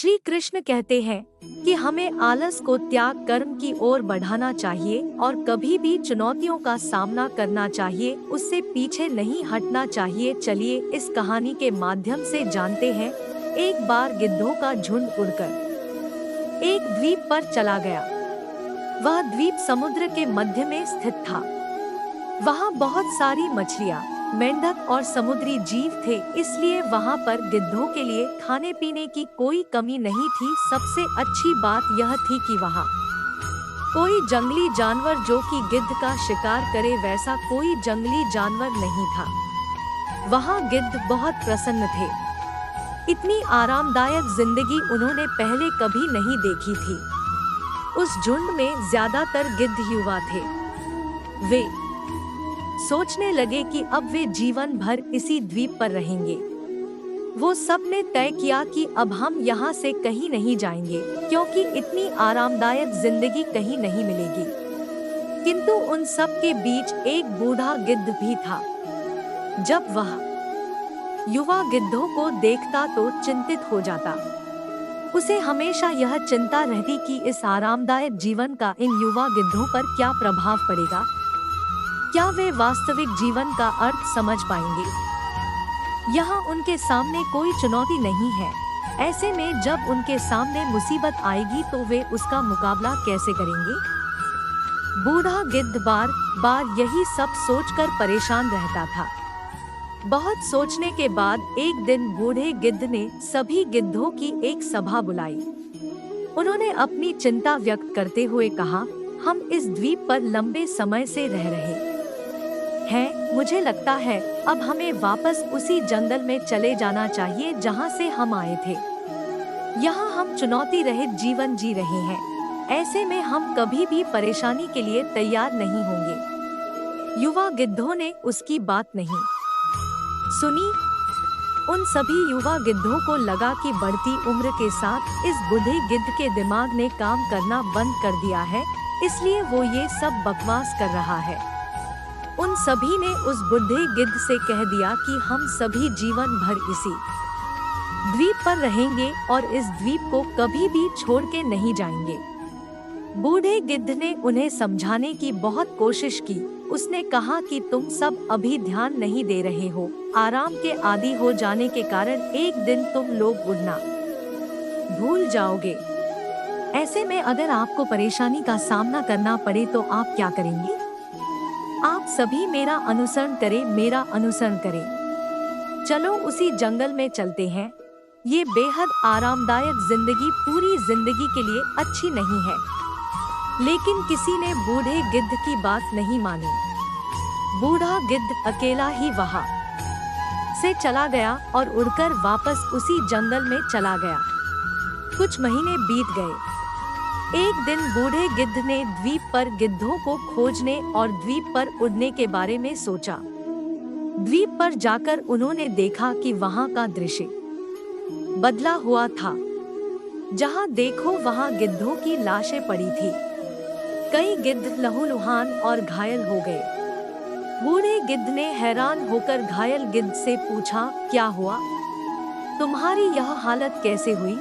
श्री कृष्ण कहते हैं कि हमें आलस को त्याग कर्म की ओर बढ़ाना चाहिए और कभी भी चुनौतियों का सामना करना चाहिए, उससे पीछे नहीं हटना चाहिए। चलिए इस कहानी के माध्यम से जानते हैं। एक बार गिद्धों का झुंड उड़कर एक द्वीप पर चला गया। वह द्वीप समुद्र के मध्य में स्थित था। वहाँ बहुत सारी मछलियाँ, मेंढक और समुद्री जीव थे, इसलिए वहाँ पर गिद्धों के लिए खाने पीने की कोई कमी नहीं थी। सबसे अच्छी बात यह थी कि वहाँ कोई जंगली जानवर जो कि गिद्ध का शिकार करे वैसा कोई जंगली जानवर नहीं था। वहाँ गिद्ध बहुत प्रसन्न थे। इतनी आरामदायक जिंदगी उन्होंने पहले कभी नहीं देखी थी। उस झुंड में ज्यादातर गिद्ध युवा थे। वे सोचने लगे कि अब वे जीवन भर इसी द्वीप पर रहेंगे। वो सब ने तय किया कि अब हम यहाँ से कहीं नहीं जाएंगे, क्योंकि इतनी आरामदायक जिंदगी कहीं नहीं मिलेगी। किंतु उन सब के बीच एक बूढ़ा गिद्ध भी था। जब वह युवा गिद्धों को देखता तो चिंतित हो जाता। उसे हमेशा यह चिंता रहती कि इस आरामदायक जीवन का इन युवा गिद्धों पर क्या प्रभाव पड़ेगा। क्या वे वास्तविक जीवन का अर्थ समझ पाएंगे? यहाँ उनके सामने कोई चुनौती नहीं है। ऐसे में जब उनके सामने मुसीबत आएगी तो वे उसका मुकाबला कैसे करेंगे? बूढ़ा गिद्ध बार बार यही सब सोचकर परेशान रहता था। बहुत सोचने के बाद एक दिन बूढ़े गिद्ध ने सभी गिद्धों की एक सभा बुलाई। उन्होंने अपनी चिंता व्यक्त करते हुए कहा, हम इस द्वीप पर लंबे समय से रह रहे हैं। मुझे लगता है अब हमें वापस उसी जंगल में चले जाना चाहिए जहां से हम आए थे। यहाँ हम चुनौती रहित जीवन जी रहे हैं। ऐसे में हम कभी भी परेशानी के लिए तैयार नहीं होंगे। युवा गिद्धों ने उसकी बात नहीं सुनी। उन सभी युवा गिद्धों को लगा कि बढ़ती उम्र के साथ इस बूढ़े गिद्ध के दिमाग ने काम करना बंद कर दिया है, इसलिए वो ये सब बकवास कर रहा है। उन सभी ने उस बूढ़े गिद्ध से कह दिया कि हम सभी जीवन भर इसी द्वीप पर रहेंगे और इस द्वीप को कभी भी छोड़ के नहीं जाएंगे। बूढ़े गिद्ध ने उन्हें समझाने की बहुत कोशिश की। उसने कहा कि तुम सब अभी ध्यान नहीं दे रहे हो। आराम के आदी हो जाने के कारण एक दिन तुम लोग उड़ना भूल जाओगे। ऐसे में अगर आपको परेशानी का सामना करना पड़े तो आप क्या करेंगे? आप सभी मेरा अनुसरण करें। चलो उसी जंगल में चलते हैं। ये बेहद आरामदायक जिंदगी पूरी जिंदगी के लिए अच्छी नहीं है। लेकिन किसी ने बूढ़े गिद्ध की बात नहीं मानी। बूढ़ा गिद्ध अकेला ही वहाँ से चला गया और उड़कर वापस उसी जंगल में चला गया। कुछ महीने बीत गए। एक दिन बूढ़े गिद्ध ने द्वीप पर गिद्धों को खोजने और द्वीप पर उड़ने के बारे में सोचा। द्वीप पर जाकर उन्होंने देखा कि वहाँ का दृश्य बदला हुआ था। जहाँ देखो वहाँ गिद्धों की लाशें पड़ी थी। कई गिद्ध लहूलुहान और घायल हो गए। बूढ़े गिद्ध ने हैरान होकर घायल गिद्ध से पूछा, क्या हुआ? तुम्हारी यह हालत कैसे हुई?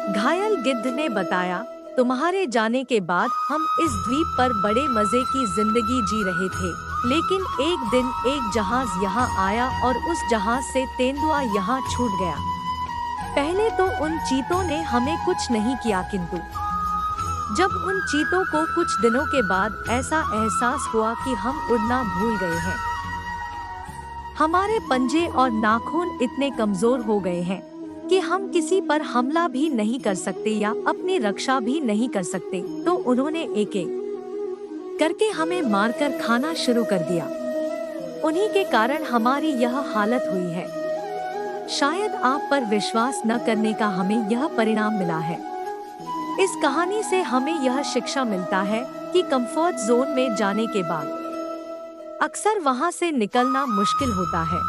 घायल गिद्ध ने बताया, तुम्हारे जाने के बाद हम इस द्वीप पर बड़े मजे की जिंदगी जी रहे थे, लेकिन एक दिन एक जहाज यहाँ आया और उस जहाज से तेंदुआ यहाँ छूट गया। पहले तो उन चीतों ने हमें कुछ नहीं किया, किंतु जब उन चीतों को कुछ दिनों के बाद ऐसा एहसास हुआ कि हम उड़ना भूल गए हैं। हमारे पंजे और नाखून इतने कमजोर हो गए हैं कि हम किसी पर हमला भी नहीं कर सकते या अपनी रक्षा भी नहीं कर सकते। तो उन्होंने एक एक करके हमें मारकर खाना शुरू कर दिया। उन्हीं के कारण हमारी यह हालत हुई है। शायद आप पर विश्वास न करने का हमें यह परिणाम मिला है। इस कहानी से हमें यह शिक्षा मिलता है कि कंफर्ट जोन में जाने के बाद अक्सर वहां से निकलना मुश्किल होता है।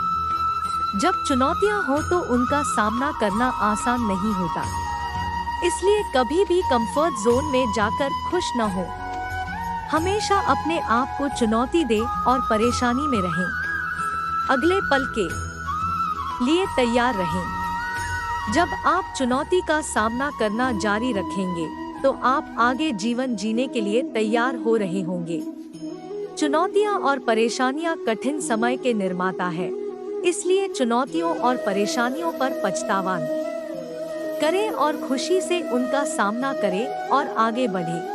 जब चुनौतियां हो तो उनका सामना करना आसान नहीं होता। इसलिए कभी भी कंफर्ट जोन में जाकर खुश न हो। हमेशा अपने आप को चुनौती दें और परेशानी में रहें। अगले पल के लिए तैयार रहें। जब आप चुनौती का सामना करना जारी रखेंगे, तो आप आगे जीवन जीने के लिए तैयार हो रहे होंगे। चुनौतियां और परेशानियां कठिन समय के निर्माता है, इसलिए चुनौतियों और परेशानियों पर पछतावा करें और खुशी से उनका सामना करें और आगे बढ़ें।